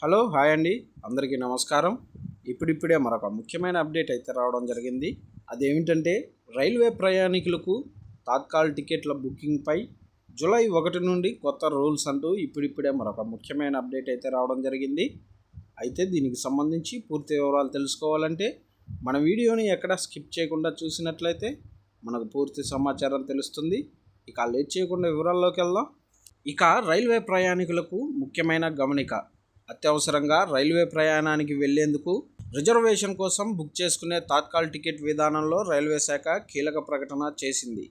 Hello hi అండి, అందరికీ నమస్కారం. ఇప్పుడిప్పుడే మరొక ముఖ్యమైన అప్డేట్ అయితే రావడం జరిగింది. అదేమిటంటే రైల్వే ప్రయాణికులకు తాత్కాల్ టికెట్ల బుకింగ్పై జూలై 1 నుండి కొత్త రూల్స్ అంటూ ఇప్పుడిప్పుడే మరొక ముఖ్యమైన అప్డేట్ అయితే రావడం జరిగింది. అయితే దీనికి సంబంధించి పూర్తి వివరాలు తెలుసుకోవాలంటే మన వీడియోని ఎక్కడ స్కిప్ చేయకుండా చూసినట్లయితే మనకు పూర్తి సమాచారం తెలుస్తుంది. ఇక లేట్ చేయకుండా వివరాల్లోకి వెళ్దాం. ఇక రైల్వే ప్రయాణికులకు ముఖ్యమైన గమనిక. అత్యవసరంగా రైల్వే ప్రయాణానికి వెళ్లేందుకు రిజర్వేషన్ కోసం బుక్ చేసుకునే తాత్కాల్ టికెట్ విధానంలో రైల్వే శాఖ కీలక ప్రకటన చేసింది.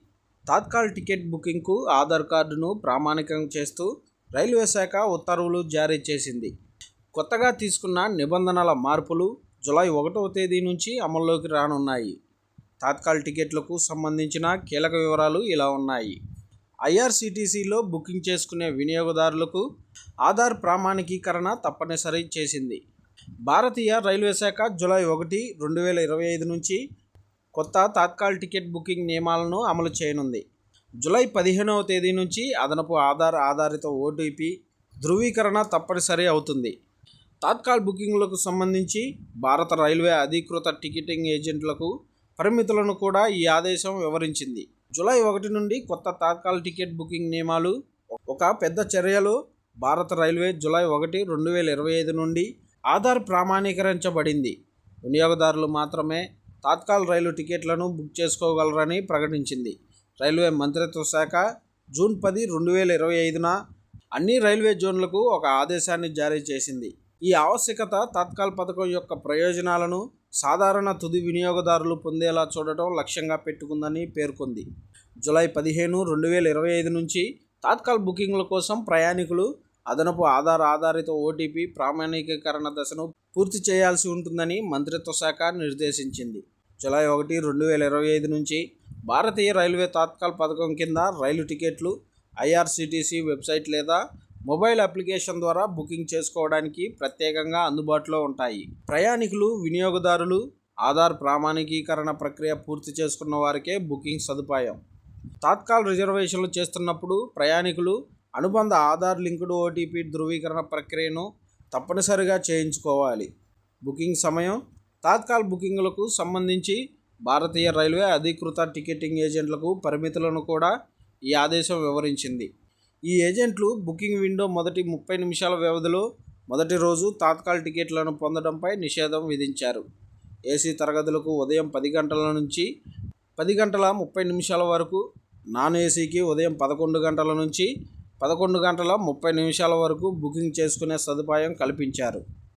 తాత్కాల్ టికెట్ బుకింగ్కు ఆధార్ కార్డును ప్రామాణికం చేస్తూ రైల్వే శాఖ ఉత్తర్వులు జారీ చేసింది. కొత్తగా తీసుకున్న నిబంధనల మార్పులు జూలై 1వ తేదీ నుంచి అమల్లోకి రానున్నాయి. తాత్కాల్ టికెట్లకు సంబంధించిన కీలక వివరాలు ఇలా ఉన్నాయి. ఐఆర్సీటీసీలో బుకింగ్ చేసుకునే వినియోగదారులకు ఆధార్ ప్రామాణికీకరణ తప్పనిసరి చేసింది. భారతీయ రైల్వే శాఖ జూలై 1, 2025 నుంచి కొత్త తాత్కాల్ టికెట్ బుకింగ్ నియమాలను అమలు చేయనుంది. జూలై 15వ తేదీ నుంచి అదనపు ఆధార్ ఆధారిత ఓటీపీ ధృవీకరణ తప్పనిసరి అవుతుంది. తాత్కాల్ బుకింగ్లకు సంబంధించి భారత రైల్వే అధీకృత టికెటింగ్ ఏజెంట్లకు పరిమితులను కూడా ఈ ఆదేశం వివరించింది. జూలై 1 నుండి కొత్త తాత్కాల్ టికెట్ బుకింగ్ నియమాలు ఒక పెద్ద చర్యలో భారత రైల్వే జూలై 1, 2025 నుండి ఆధార్ ప్రామాణీకరించబడింది. వినియోగదారులు మాత్రమే తాత్కాల్ రైలు టికెట్లను బుక్ చేసుకోగలరని ప్రకటించింది. రైల్వే మంత్రిత్వ శాఖ జూన్ 10, 2025న అన్ని రైల్వే జోన్లకు ఒక ఆదేశాన్ని జారీ చేసింది. ఈ ఆవశ్యకత తాత్కాల్ పథకం యొక్క ప్రయోజనాలను సాధారణ తుది వినియోగదారులు పొందేలా చూడటం లక్ష్యంగా పెట్టుకుందని పేర్కొంది. జూలై 15, 2025 నుంచి తాత్కాల్ బుకింగ్ల కోసం ప్రయాణికులు అదనపు ఆధార్ ఆధారిత ఓటీపీ ప్రామాణికీకరణ దశను పూర్తి చేయాల్సి ఉంటుందని మంత్రిత్వ శాఖ నిర్దేశించింది. జూలై 1, 2025 నుంచి భారతీయ రైల్వే తాత్కాల్ పథకం కింద రైలు టికెట్లు ఐఆర్సీటీసీ వెబ్సైట్ లేదా మొబైల్ అప్లికేషన్ ద్వారా బుకింగ్ చేసుకోవడానికి ప్రత్యేకంగా అందుబాటులో ఉంటాయి. ప్రయాణికులు, వినియోగదారులు ఆధార్ ప్రామాణికీకరణ ప్రక్రియ పూర్తి చేసుకున్న వారికే బుకింగ్ సదుపాయం. తాత్కాల్ రిజర్వేషన్లు చేస్తున్నప్పుడు ప్రయాణికులు అనుబంధ ఆధార్ లింక్డ్ ఓటీపీ ధృవీకరణ ప్రక్రియను తప్పనిసరిగా చేయించుకోవాలి. బుకింగ్ సమయం. తాత్కాల్ బుకింగ్లకు సంబంధించి భారతీయ రైల్వే అధీకృత టికెటింగ్ ఏజెంట్లకు పరిమితులను కూడా ఈ ఆదేశం వివరించింది. ఈ ఏజెంట్లు బుకింగ్ విండో మొదటి 30 నిమిషాల వ్యవధిలో మొదటి రోజు తాత్కాల్ టికెట్లను పొందడంపై నిషేధం విధించారు. ఏసీ తరగతులకు ఉదయం 10 గంటల నుంచి 10 గంటల 30 నిమిషాల వరకు, నాన్ ఏసీకి ఉదయం 11 గంటల నుంచి 11 గంటల 30 నిమిషాల వరకు బుకింగ్ చేసుకునే సదుపాయం కల్పించారు.